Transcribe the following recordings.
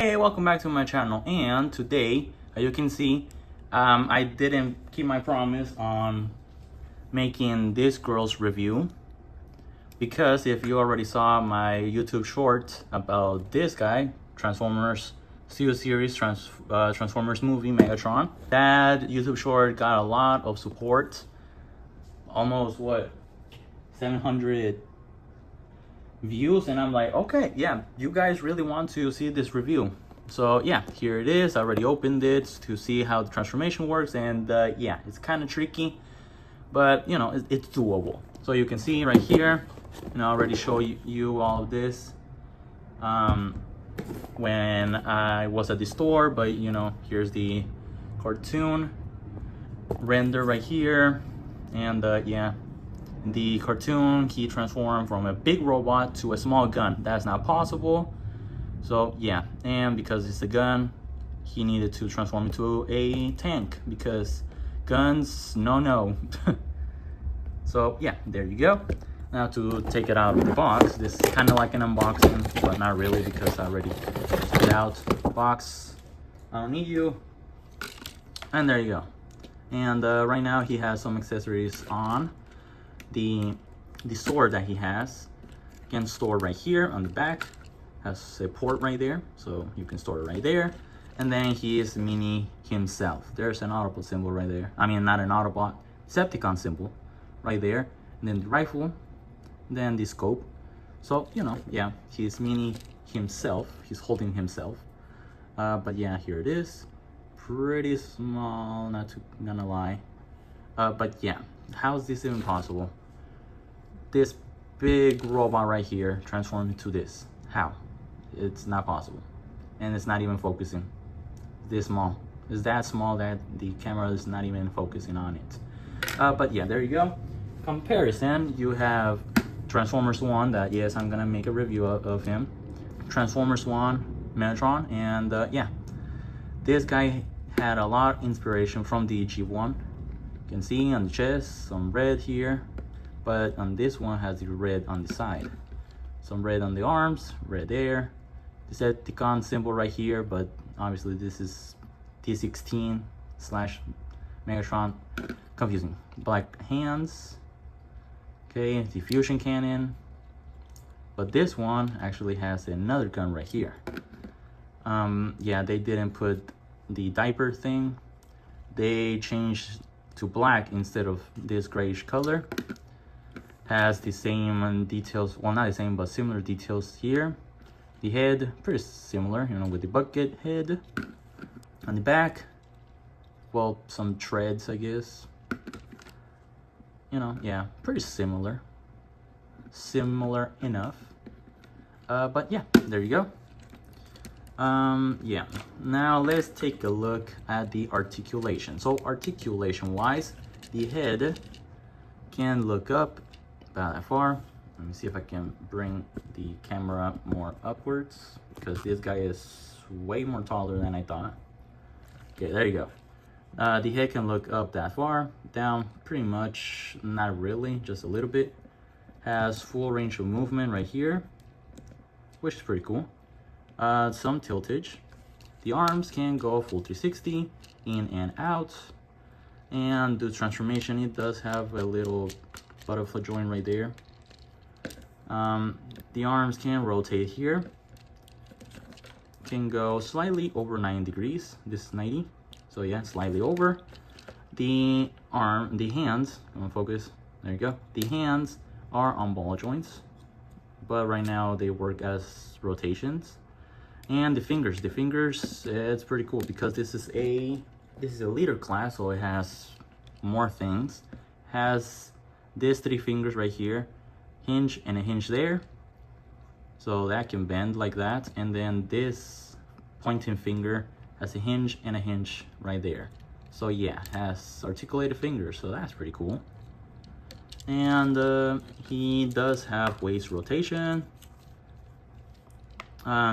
Hey, welcome back to my channel. And today, as you can see, I didn't keep my promise on making this girl's review, because if you already saw my YouTube short about this guy, Transformers Studio Series Transformers movie Megatron, that YouTube short got a lot of support, almost 700 views, and I'm like, okay, yeah, you guys really want to see this review. So yeah, here it is. I already opened it to see how the transformation works, and yeah, it's kind of tricky, but you know, it's doable. So you can see right here, and I already show you all of this when I was at the store, but you know, here's the cartoon render right here, and yeah, the cartoon, he transformed from a big robot to a small gun. That's not possible. So yeah, and because it's a gun, he needed to transform into a tank, because guns, no. So yeah, there you go. Now to take it out of the box, this is kind of like an unboxing, but not really, because I already took it out the box. I don't need you. And there you go. And right now he has some accessories on. The sword that he has can store right here on the back, has a port right there, so you can store it right there. And then he is mini himself. There's an Autobot symbol right there. I mean, not an Autobot, Decepticon symbol right there. And then the rifle, then the scope. So you know, yeah, he's mini himself, he's holding himself. But yeah, here it is, pretty small, not gonna lie. But yeah, how is this even possible? This big robot right here transformed into this. How? It's not possible. And it's not even focusing. This small. It's that small that the camera is not even focusing on it. But yeah, there you go. Comparison, you have Transformers 1, that yes, I'm gonna make a review of him. Transformers 1, Megatron, and yeah. This guy had a lot of inspiration from the G1. You can see on the chest, some red here. But on this one has the red on the side, some red on the arms, red there, Decepticon symbol right here, but obviously this is T16 / Megatron, confusing. Black hands, okay, diffusion cannon, but this one actually has another gun right here. Yeah, they didn't put the diaper thing, they changed to black instead of this grayish color. Has the same details, well, not the same, but similar details here. The head, pretty similar, you know, with the bucket head. On the back, well, some treads, I guess. You know, yeah, pretty similar. Similar enough. But yeah, there you go. Yeah, now let's take a look at the articulation. So articulation wise, the head can look up about that far. Let me see if I can bring the camera more upwards, because this guy is way more taller than I thought. Okay, there you go. The head can look up that far, down pretty much, not really, just a little bit. Has full range of movement right here, which is pretty cool. Some tiltage. The arms can go full 360, in and out. And the transformation, it does have a little butterfly joint right there. The arms can rotate here, can go slightly over 90 degrees. This is 90, so yeah, slightly over. The hands, I'm gonna focus, there you go. The hands are on ball joints, but right now they work as rotations. And the fingers, it's pretty cool, because this is a leader class, so it has more things. Has these 3 fingers right here, hinge and a hinge there, so that can bend like that. And then this pointing finger has a hinge and a hinge right there. So yeah, has articulated fingers, so that's pretty cool. And he does have waist rotation.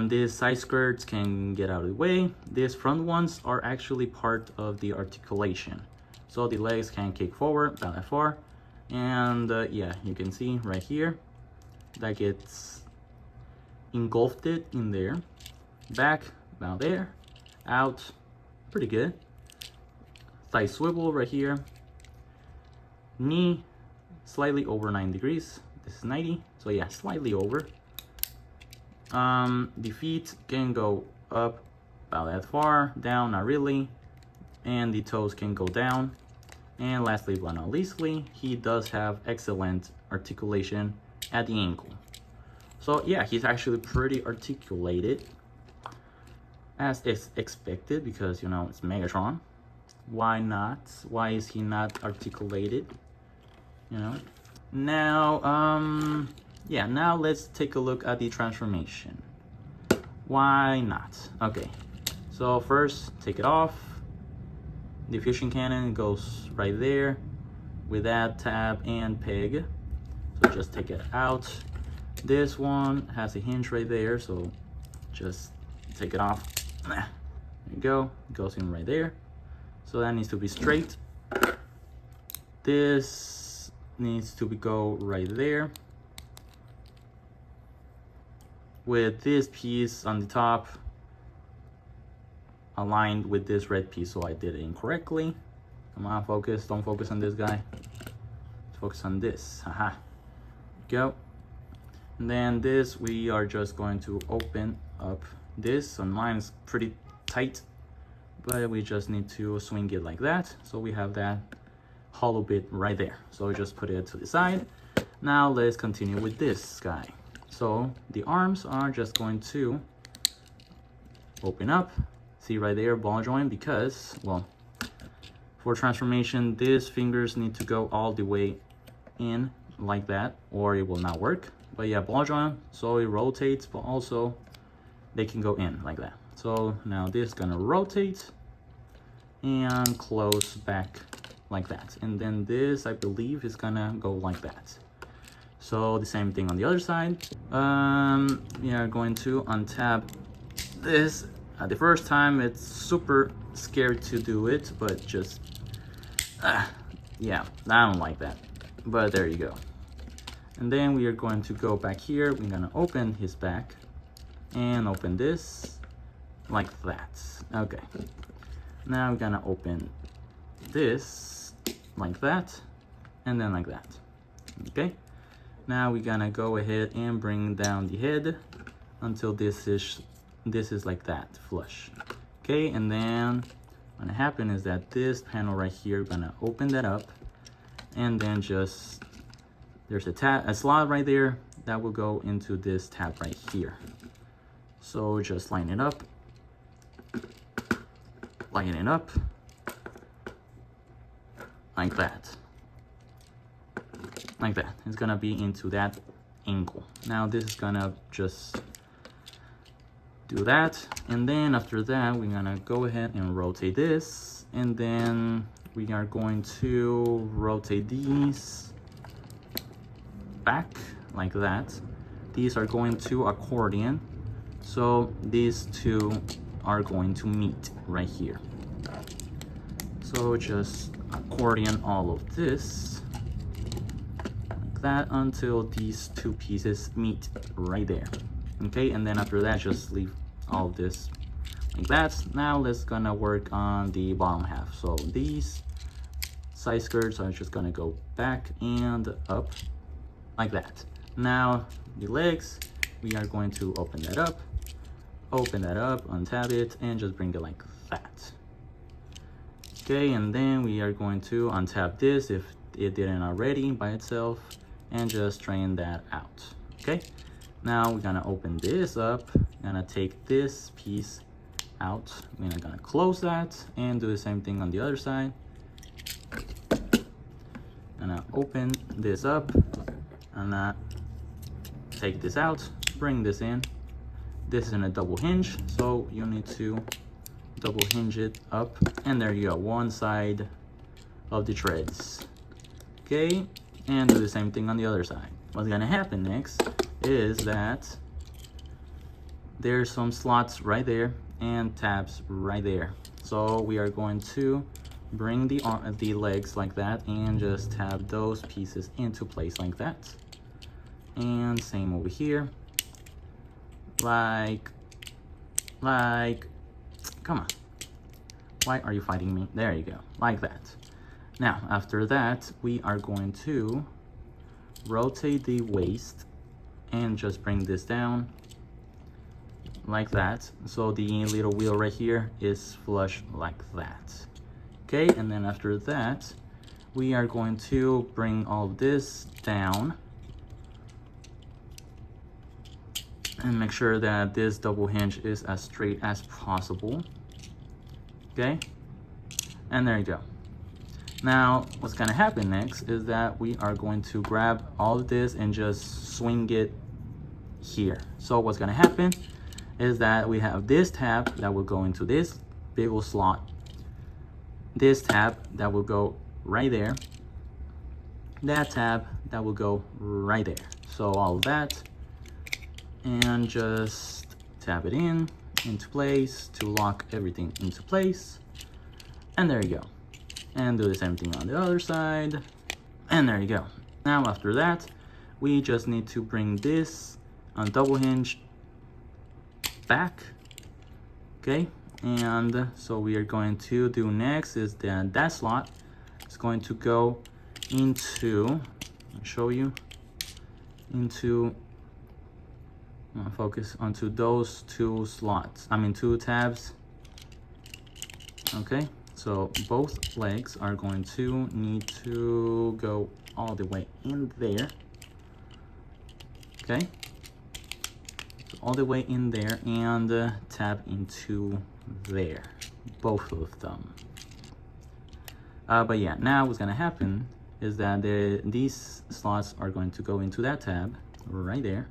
These side skirts can get out of the way. These front ones are actually part of the articulation, so the legs can kick forward about that far. And yeah, you can see right here that gets engulfed in there. Back about there, out, pretty good. Thigh swivel right here. Knee slightly over 9 degrees. This is 90, so yeah, slightly over. The feet can go up about that far, down not really, and the toes can go down. And lastly but not leastly, he does have excellent articulation at the ankle. So yeah, he's actually pretty articulated, as is expected, because you know it's Megatron. Why not? Why is he not articulated? You know. Now yeah, now let's take a look at the transformation. Why not? Okay, so first take it off. The fusion cannon goes right there with that tab and peg. So just take it out. This one has a hinge right there, so just take it off. There you go, it goes in right there. So that needs to be straight. This needs to go right there. With this piece on the top aligned with this red piece, so I did it incorrectly. Come on, focus, don't focus on this guy. Focus on this, haha. Go. And then this, we are just going to open up this, and mine is pretty tight, but we just need to swing it like that. So we have that hollow bit right there. So we just put it to the side. Now let's continue with this guy. So the arms are just going to open up. See right there, ball joint, because, well, for transformation, these fingers need to go all the way in like that, or it will not work. But yeah, ball joint, so it rotates, but also they can go in like that. So now this is gonna rotate and close back like that. And then this, I believe, is gonna go like that. So the same thing on the other side. We are going to untab this. The first time it's super scary to do it, but just, yeah, I don't like that. But there you go. And then we are going to go back here. We're gonna open his back and open this like that. Okay. Now we're gonna open this like that, and then like that. Okay. Now we're gonna go ahead and bring down the head until this is like that, flush. Okay, and then what's gonna happen is that this panel right here, gonna open that up, and then just, there's a slot right there that will go into this tab right here. So just line it up, like that. Like that. It's gonna be into that angle. Now this is gonna just do that, and then after that we're gonna go ahead and rotate this, and then we are going to rotate these back like that. These are going to accordion, so these two are going to meet right here. So just accordion all of this like that until these two pieces meet right there. Okay, and then after that, just leave all of this like that. Now let's gonna work on the bottom half. So these side skirts are just gonna go back and up like that. Now the legs, we are going to open that up, untab it, and just bring it like that. Okay, and then we are going to untab this if it didn't already by itself, and just straighten that out. Okay, now we're gonna open this up, gonna take this piece out, we're gonna close that and do the same thing on the other side. Gonna open this up, and take this out, bring this in. This is in a double hinge, so you need to double hinge it up, and there you go, one side of the treads. Okay, and do the same thing on the other side. What's gonna happen next is that there's some slots right there and tabs right there. So we are going to bring the legs like that and just tab those pieces into place like that. And same over here, like like, come on, why are you fighting me? There you go, like that. Now after that, we are going to rotate the waist and just bring this down like that, so the little wheel right here is flush like that. Okay, and then after that, we are going to bring all this down and make sure that this double hinge is as straight as possible. Okay, and there you go. Now what's gonna happen next is that we are going to grab all of this and just swing it here. So what's gonna happen is that we have this tab that will go into this big old slot, this tab that will go right there, that tab that will go right there. So all of that, and just tap it into place to lock everything into place, and there you go. And do the same thing on the other side, and there you go. Now after that, we just need to bring this on double hinge back. Okay, and so we are going to do next is that slot is going to go into, I'll show you, into, focus onto those two slots, two tabs. Okay, so both legs are going to need to go all the way in there. Okay, so all the way in there, and tap into there, both of them. But yeah, now what's gonna happen is that these slots are going to go into that tab right there,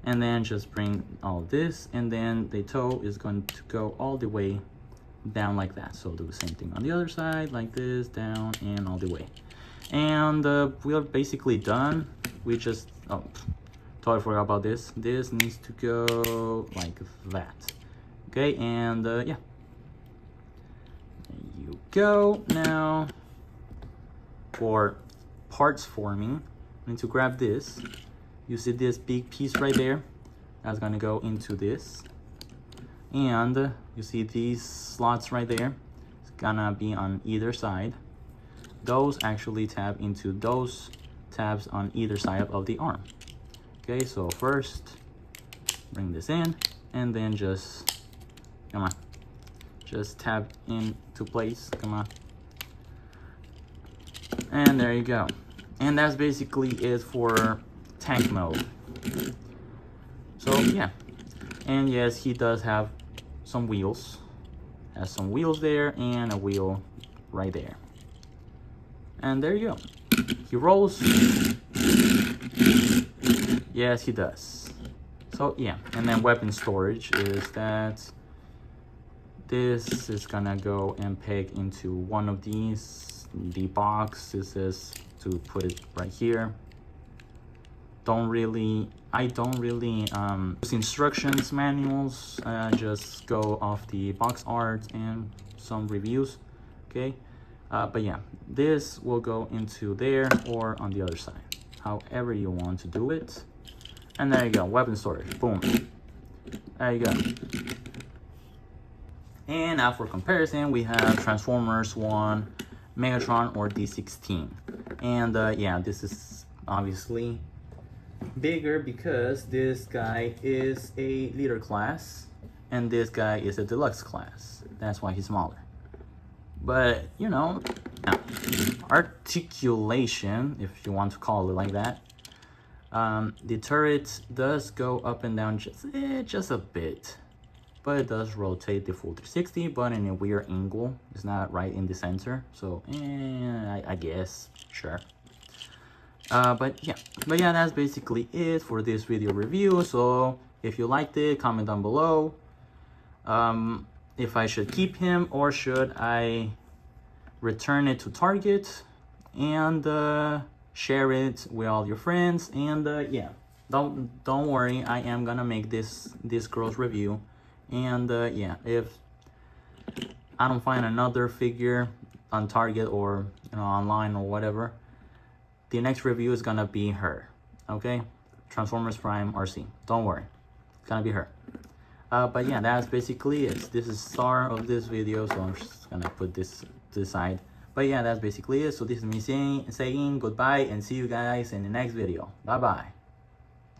and then just bring all of this, and then the toe is going to go all the way down like that. So do the same thing on the other side, like this, down and all the way. And we are basically done. We just, oh, totally forgot about this. This needs to go like that. Okay, and yeah, there you go. Now for parts forming, I need to grab this. You see this big piece right there? That's gonna go into this. And you see these slots right there? It's gonna be on either side. Those actually tab into those tabs on either side of the arm. Okay, so first bring this in, and then just, come on, just tap into place, come on. And there you go. And that's basically it for tank mode. So yeah, and yes, he does have some wheels, has some wheels there and a wheel right there, and there you go. He rolls. Yes, he does. So yeah, and then weapon storage is that this is gonna go and peg into one of these. The box, this is to put it right here. I don't really use instructions manuals. Just go off the box art and some reviews. Okay, but yeah, this will go into there or on the other side, however you want to do it. And there you go, weapon storage, boom, there you go. And now for comparison, we have Transformers 1 Megatron or D16. And yeah, this is obviously bigger because this guy is a leader class and this guy is a deluxe class. That's why he's smaller. But you know, articulation, if you want to call it like that, the turret does go up and down just a bit, but it does rotate the full 360, but in a weird angle. It's not right in the center, so I guess, sure. But yeah, that's basically it for this video review. So if you liked it, comment down below if I should keep him or should I return it to Target, and share it with all your friends. And yeah, don't worry, I am gonna make this girl's review. And yeah, if I don't find another figure on Target or online or whatever, the next review is gonna be her. Okay, Transformers Prime RC, don't worry, it's gonna be her. But yeah, that's basically it. This is the start of this video, so I'm just gonna put this to the side. But yeah, that's basically it. So this is me saying goodbye and see you guys in the next video. Bye bye.